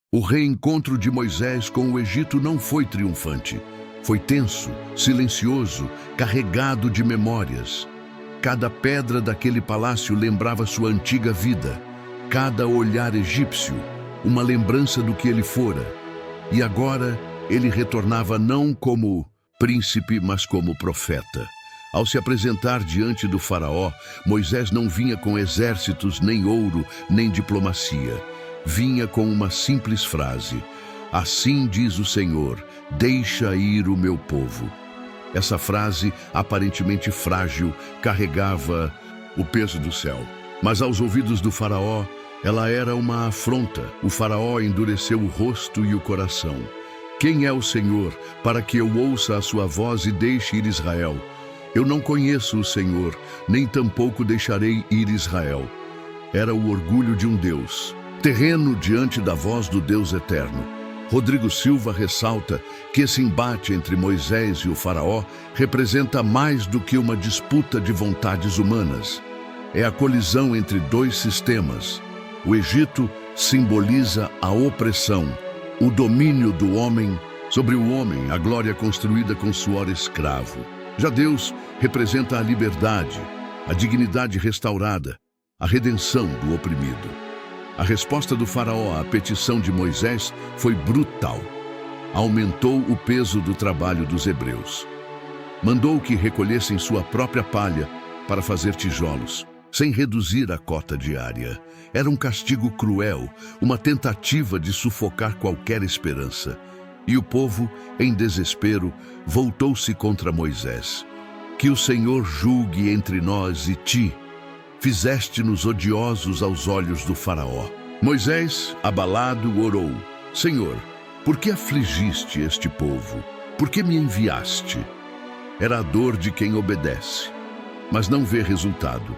O reencontro de Moisés com o Egito não foi triunfante. Foi tenso, silencioso, carregado de memórias. Cada pedra daquele palácio lembrava sua antiga vida. Cada olhar egípcio, uma lembrança do que ele fora. E agora ele retornava não como príncipe, mas como profeta. Ao se apresentar diante do faraó, Moisés não vinha com exércitos, nem ouro, nem diplomacia. Vinha com uma simples frase: assim diz o Senhor, deixa ir o meu povo. Essa frase, aparentemente frágil, carregava o peso do céu. Mas aos ouvidos do faraó, ela era uma afronta. O faraó endureceu o rosto e o coração. Quem é o Senhor para que eu ouça a sua voz e deixe ir Israel? Eu não conheço o Senhor, nem tampouco deixarei ir Israel. Era o orgulho de um Deus, terreno diante da voz do Deus eterno. Rodrigo Silva ressalta que esse embate entre Moisés e o faraó representa mais do que uma disputa de vontades humanas. É a colisão entre dois sistemas. O Egito simboliza a opressão, o domínio do homem sobre o homem, a glória construída com suor escravo. Já Deus representa a liberdade, a dignidade restaurada, a redenção do oprimido. A resposta do faraó à petição de Moisés foi brutal. Aumentou o peso do trabalho dos hebreus. Mandou que recolhessem sua própria palha para fazer tijolos, sem reduzir a cota diária. Era um castigo cruel, uma tentativa de sufocar qualquer esperança. E o povo, em desespero, voltou-se contra Moisés. Que o Senhor julgue entre nós e ti. Fizeste-nos odiosos aos olhos do faraó. Moisés, abalado, orou: Senhor, por que afligiste este povo? Por que me enviaste? Era a dor de quem obedece, mas não vê resultado.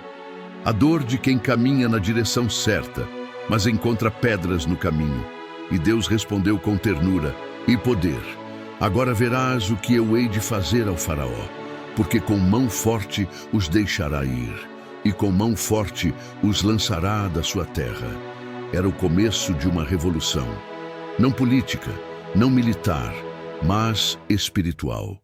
A dor de quem caminha na direção certa, mas encontra pedras no caminho. E Deus respondeu com ternura e poder: agora verás o que eu hei de fazer ao faraó, porque com mão forte os deixará ir, e com mão forte os lançará da sua terra. Era o começo de uma revolução, não política, não militar, mas espiritual.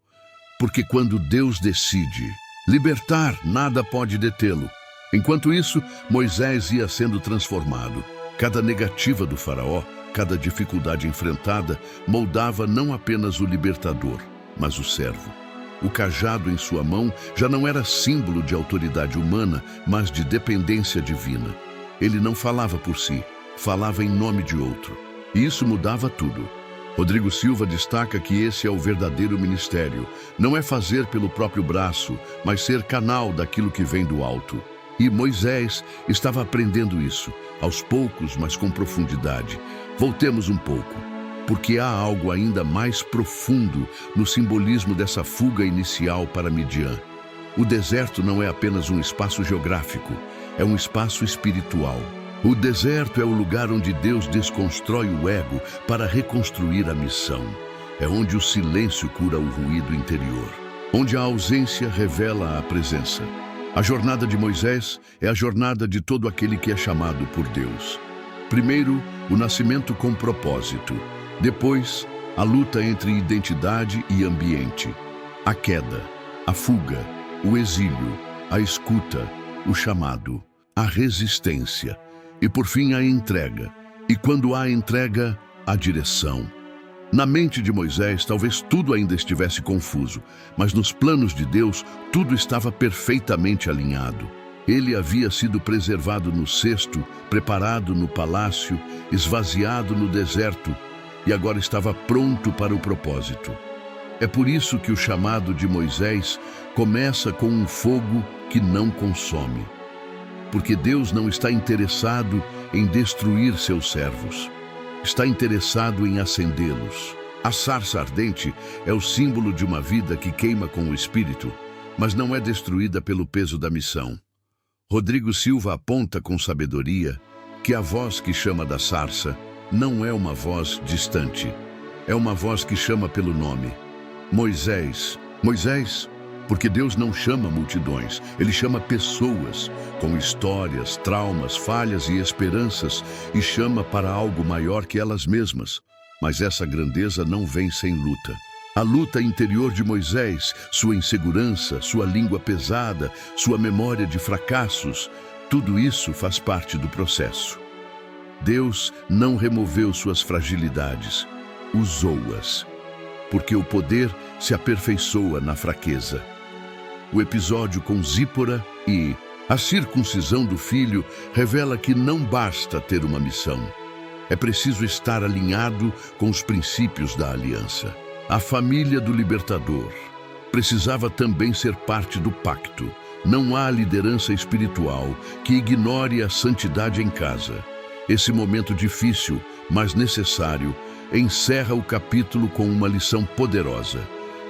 Porque quando Deus decide libertar, nada pode detê-lo. Enquanto isso, Moisés ia sendo transformado. Cada negativa do faraó, cada dificuldade enfrentada, moldava não apenas o libertador, mas o servo. O cajado em sua mão já não era símbolo de autoridade humana, mas de dependência divina. Ele não falava por si, falava em nome de outro. E isso mudava tudo. Rodrigo Silva destaca que esse é o verdadeiro ministério. Não é fazer pelo próprio braço, mas ser canal daquilo que vem do alto. E Moisés estava aprendendo isso, aos poucos, mas com profundidade. Voltemos um pouco, porque há algo ainda mais profundo no simbolismo dessa fuga inicial para Midian. O deserto não é apenas um espaço geográfico, é um espaço espiritual. O deserto é o lugar onde Deus desconstrói o ego para reconstruir a missão. É onde o silêncio cura o ruído interior, onde a ausência revela a presença. A jornada de Moisés é a jornada de todo aquele que é chamado por Deus. Primeiro, o nascimento com propósito. Depois, a luta entre identidade e ambiente. A queda, a fuga, o exílio, a escuta, o chamado, a resistência. E por fim, a entrega. E quando há entrega, a direção. Na mente de Moisés, talvez tudo ainda estivesse confuso, mas nos planos de Deus, tudo estava perfeitamente alinhado. Ele havia sido preservado no cesto, preparado no palácio, esvaziado no deserto, e agora estava pronto para o propósito. É por isso que o chamado de Moisés começa com um fogo que não consome. Porque Deus não está interessado em destruir seus servos. Está interessado em acendê-los. A sarça ardente é o símbolo de uma vida que queima com o espírito, mas não é destruída pelo peso da missão. Rodrigo Silva aponta com sabedoria que a voz que chama da sarça não é uma voz distante, é uma voz que chama pelo nome. Moisés, Moisés, Porque Deus não chama multidões, Ele chama pessoas, com histórias, traumas, falhas e esperanças, e chama para algo maior que elas mesmas. Mas essa grandeza não vem sem luta. A luta interior de Moisés, sua insegurança, sua língua pesada, sua memória de fracassos, tudo isso faz parte do processo. Deus não removeu suas fragilidades, usou-as, porque o poder se aperfeiçoa na fraqueza. O episódio com Zípora e a circuncisão do filho revela que não basta ter uma missão. É preciso estar alinhado com os princípios da aliança. A família do libertador precisava também ser parte do pacto. Não há liderança espiritual que ignore a santidade em casa. Esse momento difícil, mas necessário, encerra o capítulo com uma lição poderosa.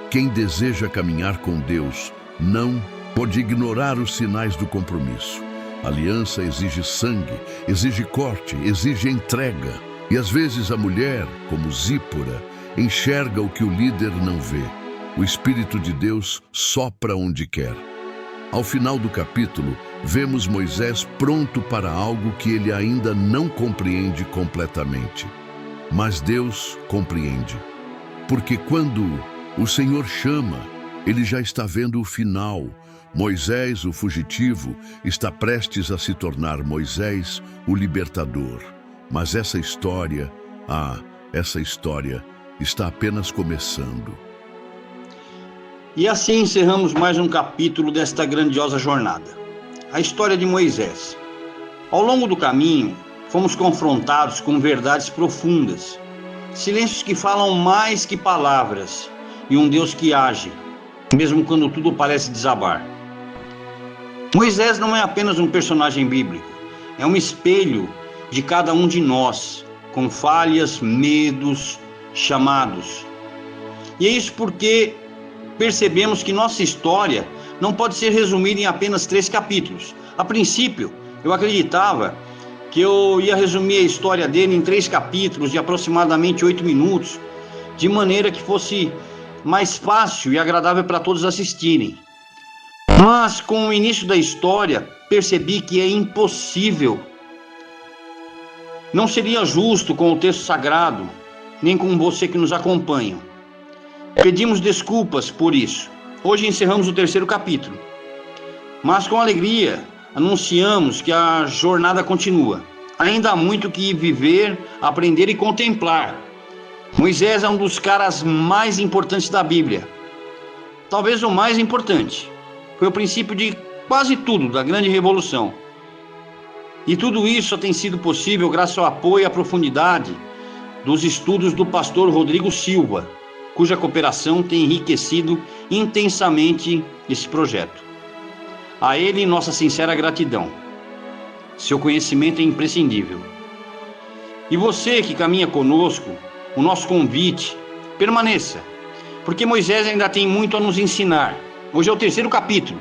Quem deseja caminhar com Deus não pode ignorar os sinais do compromisso. A aliança exige sangue, exige corte, exige entrega. E às vezes a mulher, como Zípora, enxerga o que o líder não vê. O Espírito de Deus sopra onde quer. Ao final do capítulo, vemos Moisés pronto para algo que ele ainda não compreende completamente. Mas Deus compreende. Porque quando o Senhor chama, Ele já está vendo o final. Moisés, o fugitivo, está prestes a se tornar Moisés, o libertador. Mas essa história está apenas começando. E assim encerramos mais um capítulo desta grandiosa jornada. A história de Moisés. Ao longo do caminho, fomos confrontados com verdades profundas, silêncios que falam mais que palavras, e um Deus que age, mesmo quando tudo parece desabar. Moisés não é apenas um personagem bíblico, é um espelho de cada um de nós, com falhas, medos, chamados. E é isso porque percebemos que nossa história não pode ser resumida em apenas 3 capítulos. A princípio, eu acreditava que eu ia resumir a história dele em 3 capítulos de aproximadamente 8 minutos, de maneira que fosse mais fácil e agradável para todos assistirem. Mas com o início da história, percebi que é impossível. Não seria justo com o texto sagrado, nem com você que nos acompanha. Pedimos desculpas por isso. Hoje encerramos o 3º capítulo. Mas com alegria, anunciamos que a jornada continua. Ainda há muito que viver, aprender e contemplar. Moisés é um dos caras mais importantes da Bíblia. Talvez o mais importante. Foi o princípio de quase tudo da grande revolução. E tudo isso só tem sido possível graças ao apoio e à profundidade dos estudos do pastor Rodrigo Silva, cuja cooperação tem enriquecido intensamente esse projeto. A ele, nossa sincera gratidão. Seu conhecimento é imprescindível. E você que caminha conosco, o nosso convite, permaneça, porque Moisés ainda tem muito a nos ensinar. Hoje é o 3º capítulo.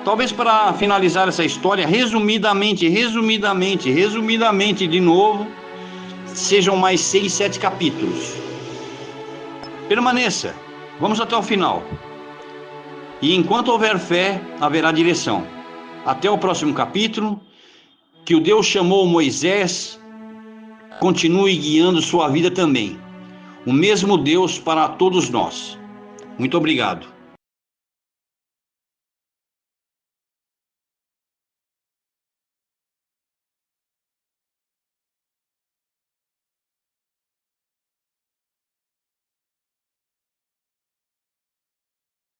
Talvez para finalizar essa história, resumidamente de novo, sejam mais 6, 7 capítulos. Permaneça, vamos até o final. E enquanto houver fé, haverá direção. Até o próximo capítulo, que o Deus chamou Moisés continue guiando sua vida também. O mesmo Deus para todos nós. Muito obrigado.